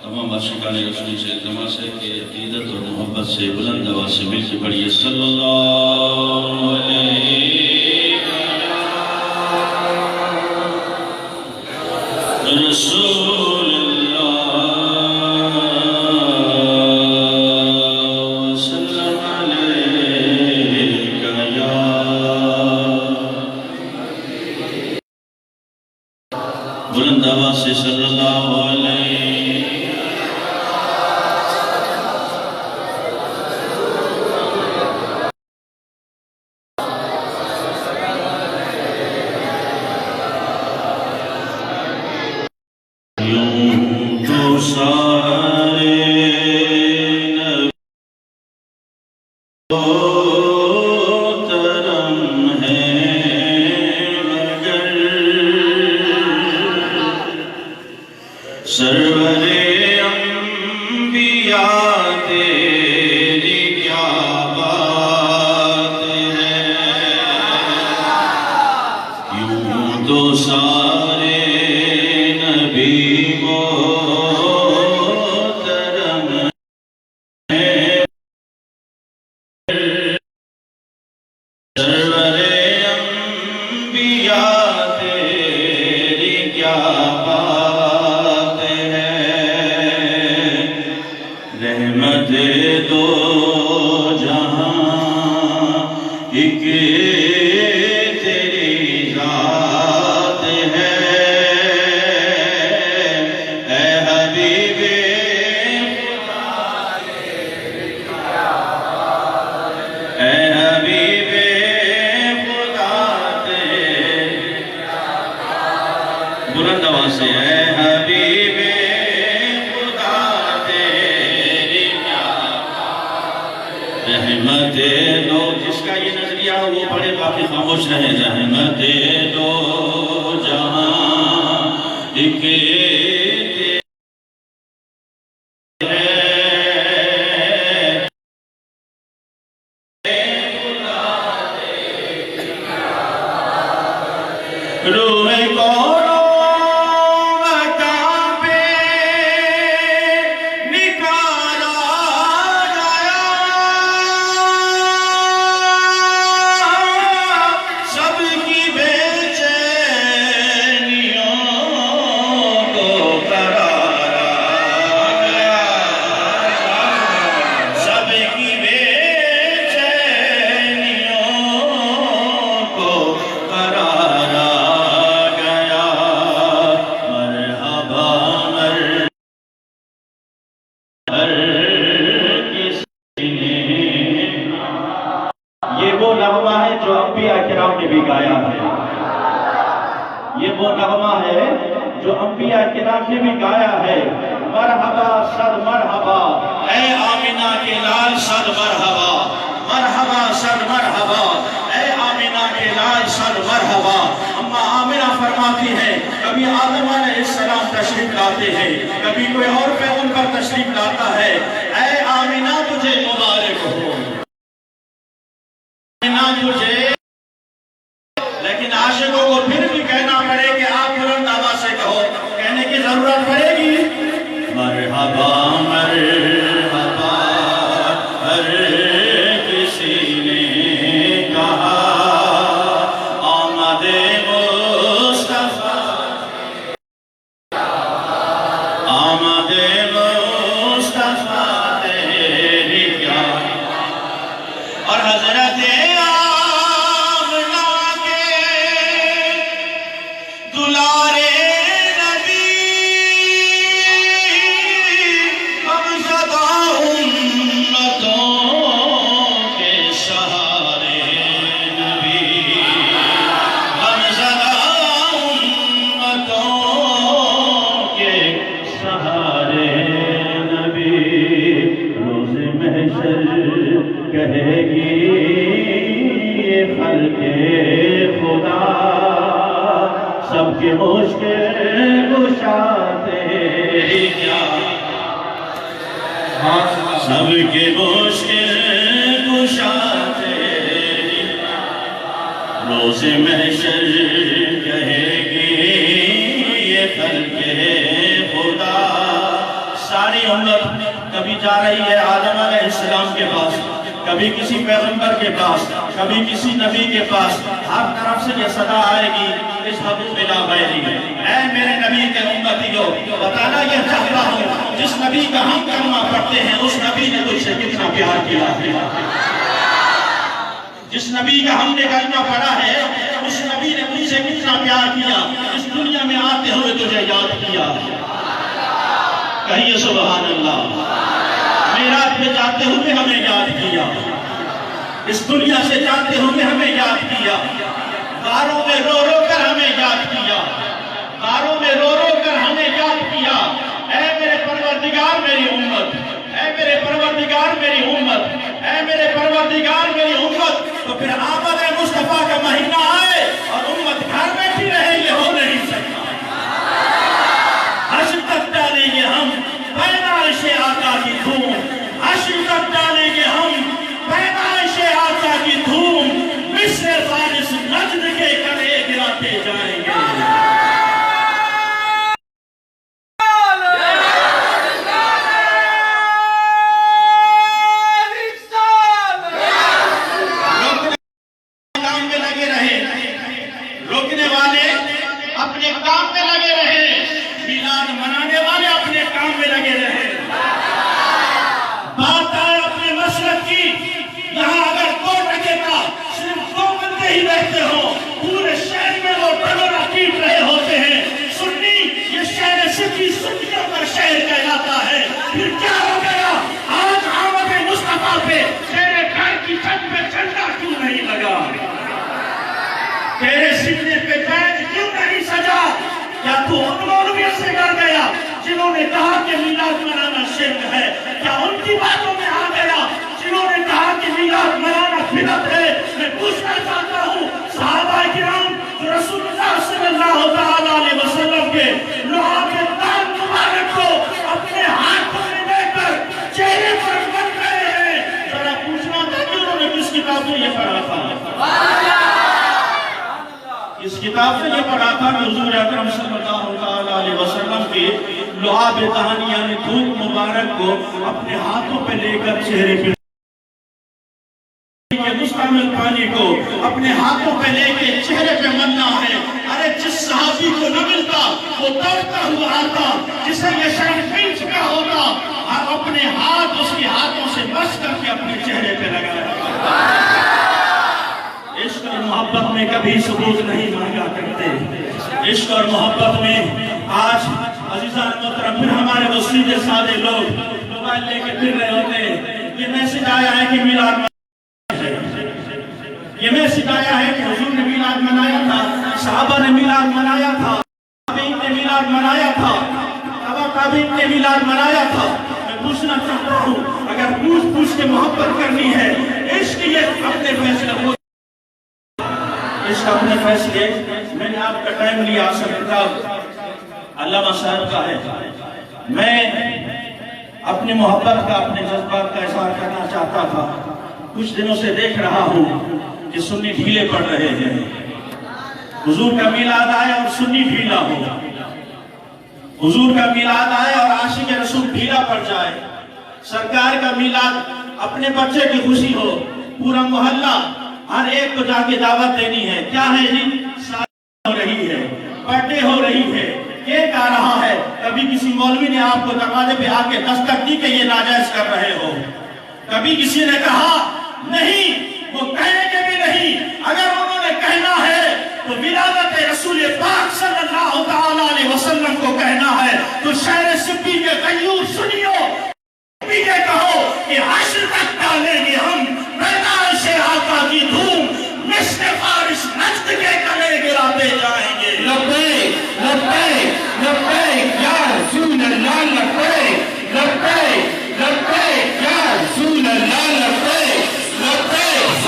تمام عاشقان رسول سے التماس ہے کہ عقیدت اور محبت سے بلند آواز سے مل کے پڑھیے صلی اللہ علیہ رسول اللہ صلی اللہ علیہ یا بلند آواز سے صلی اللہ علیہ بلند آواز سے اے حبیب خدا تیری کیا رحمت دو جس کا یہ نظریہ ہو وہ پڑھے باقی خاموش رہے رحمت دو جہاں ایک جو انبیاء کرام نے بھی گایا ہے مرحبا صد مرحبا اے آمینہ کے لال صد مرحبا مرحبا صد مرحبا اے آمینہ کے لال صد مرحبا اما آمینہ فرماتی ہے کبھی آدم علیہ السلام تشریف لاتے ہیں کبھی کوئی اور پیغمبر تشریف لاتا ہے اے آمینہ تجھے مبارک ہو آمینہ تجھے لیکن عاشقوں کو پھر بھی کہنا پڑے کہ آپ بلند آواز سے کہو کہنے کی ضرورت پڑے گی مرحبا مرحبا ہر کسی نے کہا آمد مصطفیٰ آمد مصطفیٰ تیری کیا اور حضرت دلارے نبی ہم سب کے مشکل کشاتے کیا، سب کے مشکل کشاتے روز محشر کہے گی یہ خلق خدا. ساری امت کبھی جا رہی ہے آدم علیہ السلام کے پاس، کبھی کسی پیغمبر کے پاس، کبھی کسی نبی کے پاس. ہر طرف سے یہ صدا آئے گی اذهبوا الى غیری. اے میرے نبی کے امتیوں، بتانا یہ چاہتا ہوں جس نبی کا ہم کلمہ پڑھتے ہیں اس نبی نے تجھ سے کتنا پیار کیا. جس نبی کا ہم نے کلمہ پڑھا ہے اس نبی نے مجھ سے کتنا پیار کیا، اس دنیا میں آتے ہوئے تجھے یاد کیا. کہیے سبحان اللہ. میراج میں جاتے ہوئے ہمیں یاد کیا، اس دنیا سے جاتے ہوئے ہمیں یاد کیا، غاروں میں رو رو کر ہمیں یاد کیا، غاروں میں رو رو کر ہمیں یاد کیا. اے میرے پروردگار میری امت، اے میرے پروردگار میری امت، اے میرے پروردگار میری امت. تو پھر آمد مصطفیٰ کا مہینہ آئے اور امت گھر بیٹھی رہے، یہ ہو نہیں سکتا. حشر تک ڈالیں گے ہم پیدائش آقا کی دھوم، حشر تک ڈالیں گے ہم پیدائش آقا کی دھوم. مصر فارس نجد کے کلے گراتے جائیں گے. روکنے والے اپنے کام میں لگے رہے، میلاد منانے والے اپنے کام میں لگے رہے. بات آئے اپنے مسلک کی، یہاں اگر 2 ٹکے صرف 2 بندے ہی رہتے ہو، پورے شہر میں وہ ٹگرا پیٹ رہے ہوتے ہیں. سنی یہ شہر سٹی سنیوں کا شہر کہلاتا ہے. پھر کیا ہو گیا آج آمد مصطفیٰ پہ تیرے گھر کی چھت پہ جھنڈا کیوں نہیں لگا؟ تیرے سینے پہ بیج کیوں نہیں سجا؟ کیا تو ان مولویوں سے ڈر گیا جنہوں نے کہا کہ میلاد منانا شرک ہے؟ کیا ان کی باتوں میں آ گیا جنہوں نے کہا کہ میلاد منانا بدعت ہے؟ میں پوچھنا چاہتا ہوں صحابہ کرام جو رسول اللہ صلی اللہ تعالی علیہ وسلم کے لعاب دان مبارک کو اپنے ہاتھوں میں لے کر چہرے پر بن گئے ہیں، ذرا پوچھنا تھا کہ انہوں نے کس کتاب میں یہ پڑھا تھا؟ اس کتاب سے یہ پڑھا تھا کہ حضور اکرم صلی اللہ علیہ وسلم کے لعاب دہن یعنی دھوپ مبارک کو اپنے ہاتھوں پہ لے کر چہرے پہ مستعمل پانی کو اپنے ہاتھوں پہ لے کے چہرے پہ ملنا ہے. ارے جس صحابی کو نہ ملتا وہ دوڑتا ہوا آتا، جسے یہ شرم مل چکا ہوتا اور اپنے ہاتھ اس کے ہاتھوں سے بس کر کے اپنے چہرے پہ لگایا. عشق اور محبت میں کبھی ثبوت نہیں مانگا کرتے. عشق اور محبت میں آج عزیزان محترم پھر ہمارے وہ سیدھے سادے لوگ موبائل لے کے پھر رہے ہوتے ہیں. یہ میسج آیا ہے کہ میلاد یہ میسج آیا ہے کہ حضور نے میلاد منایا تھا، صحابہ نے میلاد منایا تھا، تابعین نے میلاد منایا تھا، تابعین نے میلاد منایا تھا. میں پوچھنا چاہتا ہوں اگر پوچھ کے محبت کرنی ہے، عشق یہ اپنے فیصلے کو اس کا اپنے فیصلے. میں نے آپ کا ٹائم لیا، کتاب علامہ صاحب کا ہے. میں اپنی محبت کا اپنے جذبات کا اظہار کرنا چاہتا تھا. کچھ دنوں سے دیکھ رہا ہوں کہ سنی ڈھیلے پڑ رہے ہیں. حضور کا میلاد آئے اور سنی ڈھیلا ہو، حضور کا میلاد آئے اور عاشق رسول ڈھیلا پڑ جائے. سرکار کا میلاد اپنے بچے کی خوشی ہو، پورا محلہ ہر ایک کو جا کے دعوت دینی ہے. کیا ہے جی؟ شادی ہو رہی ہے، برتھڈے ہو رہی ہے، کیک آ رہا ہے. کبھی کسی مولوی نے آپ کو دروازے پہ آ کے دستک دی کہ یہ ناجائز کر رہے ہو؟ کبھی کسی نے کہا نہیں؟ وہ کہنے کے بھی نہیں. اگر انہوں نے کہنا ہے تو ولادت رسول پاک صلی اللہ تعالی علیہ وسلم کو کہنا ہے. تو شہر سپی کے غیور سنیو یہ کہو کہ حشر تک ڈالیں گے ہم پیدائش آقا کی دھوم، مصر فارس نجد کے کلے گراتے جائیں گے. لبیک لبیک لبیک یا رسول اللہ، لبیک لبیک لبیک یا رسول اللہ، لبیک لبیک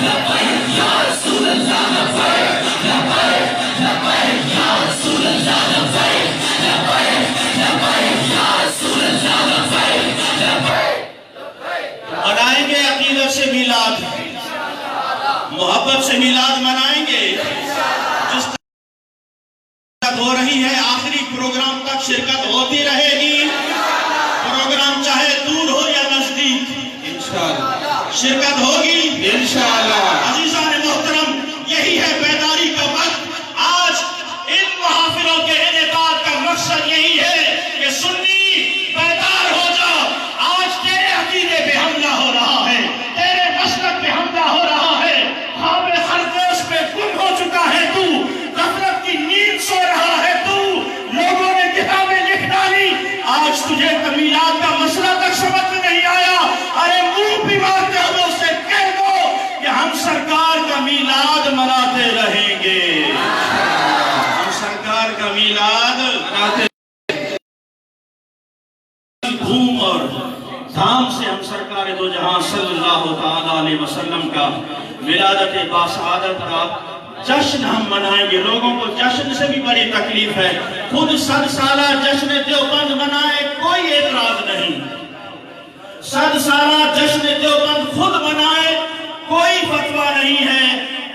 لبیک یا رسول اللہ، لبیک لبیک میلاد منائیں گے؟ جس ہو رہی ہے آخری پروگرام تک شرکت ہوتی رہے گی، پروگرام چاہے دور ہو یا نزدیک انشاءاللہ شرکت ہوگی انشاءاللہ۔ عزیزان محترم، یہی ہے بیداری کا وقت۔ آج ان محافلوں کے انعقاد کا مقصد یہی ہے کہ سنی بیدار ہو جاؤ۔ آج تیرے عقیدے پہ حملہ ہو رہا ہے، تیرے مسلک پہ حملہ ہو رہا ہے، خواب خرگوش پہ گم ہو چکا ہے تو، غفلت کی نیند سو رہا ہے تو، لوگوں نے کتابیں لکھ ڈالی، آج تجھے میلاد کا مسئلہ تک سمجھ میں نہیں آیا۔ ارے منہ بھی مارتے ہوئے اسے کہہ دو کہ ہم سرکار کا میلاد مناتے رہیں گے، ہم سرکار کا میلاد مناتے دھوم اور دھام سے ہم سرکار دو جہاں صلی اللہ تعالیٰ علیہ وسلم کا ولادت باسعادت کا جشن ہم منائیں گے۔ لوگوں کو جشن سے بھی بڑی تکلیف ہے، خود 100 سالہ جشن دیوبند منائے کوئی اعتراض نہیں، 100 سالہ جشن دیوبند خود منائے کوئی فتویٰ نہیں ہے،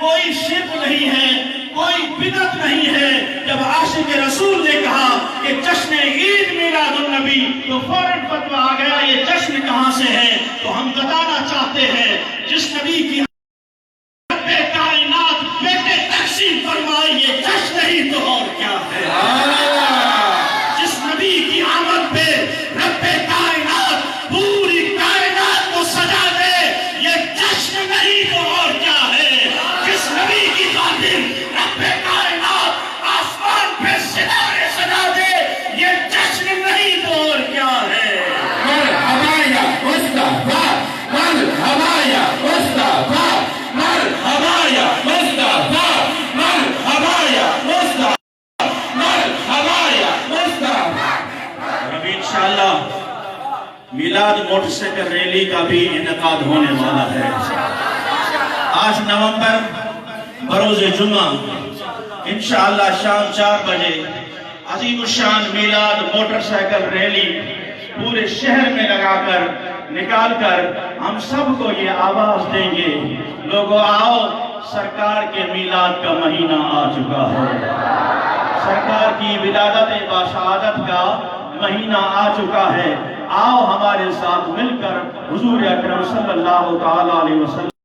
کوئی شرک نہیں ہے، کوئی بدعت نہیں ہے۔ جب عاشق رسول نے کہا کہ جشن عید میلاد النبی تو فوراً فتویٰ آ گیا یہ جشن کہاں سے ہے؟ تو ہم بتانا چاہتے ہیں جس نبی کی کائنات بیٹے تقسیم فرمائی یہ جشن ہی تو اور کیا ہے؟ جس نبی کی آمد پہ رب کائنات پوری کائنات کو سجا دے یہ جشن نہیں تو اور کیا ہے؟ جس نبی کی خاطر رب کائنات آسمان پہ ستارے سجا دے یہ جشن نہیں تو اور کیا ہے؟ مرحبا یا مصطفیٰ، مرحبا یا مصطفیٰ، مرحبا یا مصطفیٰ، مرحبا یا مصطفیٰ، مرحبا یا مصطفیٰ۔ ابھی انشاءاللہ میلاد موٹر سائیکل ریلی کا بھی انعقاد ہونے والا ہے۔ 8 نومبر بروز جمعہ انشاءاللہ شام 4 بجے عظیم الشان میلاد موٹر سائیکل ریلی پورے شہر میں لگا کر نکال کر ہم سب کو یہ آواز دیں گے، لوگوں آؤ سرکار کے میلاد کا مہینہ آ چکا ہے، سرکار کی ولادت باسعادت کا مہینہ آ چکا ہے، آؤ ہمارے ساتھ مل کر حضور اکرم صلی اللہ تعالیٰ علیہ وسلم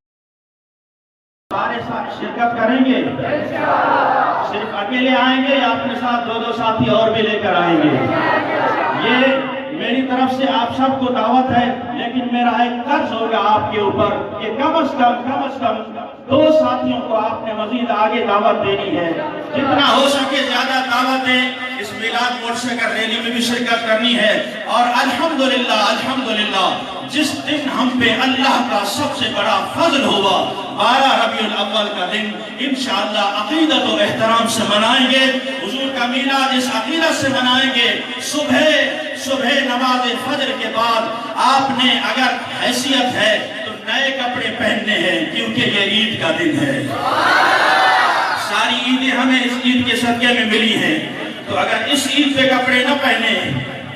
سارے ساتھ شرکت کریں گے۔ صرف اکیلے آئیں گے یا اپنے ساتھ 2 ساتھی اور بھی لے کر آئیں گے؟ یہ میری طرف سے آپ سب کو دعوت ہے، لیکن میرا ایک قرض ہوگا آپ کے اوپر کہ کم از کم 2 ساتھیوں کو آپ نے مزید آگے دعوت دینی ہے، جتنا ہو سکے زیادہ دعوت دیں۔ اس میلاد موٹر سائیکل ریلی میں بھی شرکت کرنی ہے، اور الحمدللہ جس دن ہم پہ اللہ کا سب سے بڑا فضل ہوا 12 ربیع الاول کا دن انشاءاللہ عقیدت و احترام سے منائیں گے، حضور کا میلاد اس عقیدت سے منائیں گے۔ صبح نماز فجر کے بعد آپ نے اگر حیثیت ہے تو نئے کپڑے پہننے ہیں، کیونکہ یہ عید کا دن ہے، ساری عیدیں ہمیں اس عید کے صدقے میں ملی ہیں، تو اگر اس عید پہ کپڑے نہ پہنے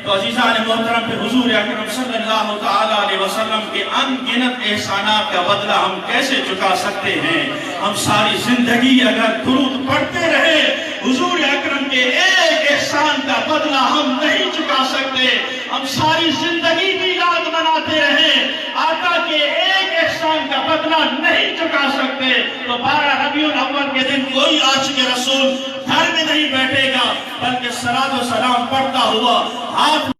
تو عزیزان محترم پہ حضور اکرم صلی اللہ تعالیٰ علیہ وسلم کے ان گنت احسانات کا بدلہ ہم کیسے چکا سکتے ہیں؟ ہم ساری زندگی اگر درود پڑھتے رہے حضور اکرم کے ایک احسان کا بدلہ ہم نہیں چکا سکتے، ہم ساری زندگی میلاد مناتے رہے آقا کے ایک احسان کا بدلہ نہیں چکا سکتے، تو 12 ربیع الاول کے دن کوئی عاشق رسول گھر میں نہیں بیٹھے گا، بلکہ صلاۃ و سلام پڑھتا ہوا ہاتھ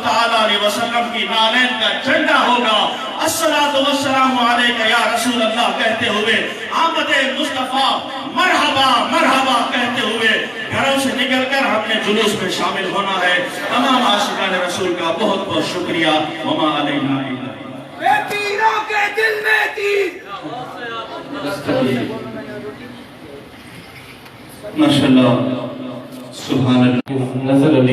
تعالیٰ علیہ وسلم کی نالین کا جھنڈا ہوگا، الصلاۃ والسلام علیک یا رسول اللہ کہتے ہوئے آمد مصطفیٰ مرحبا مرحبا کہتے ہوئے گھروں سے نکل کر ہم نے جلوس میں شامل ہونا ہے۔ تمام عاشقان رسول کا بہت بہت شکریہ۔ وما علینا الا تیروں کے دل میں تیر، ماشاءاللہ سبحان اللہ۔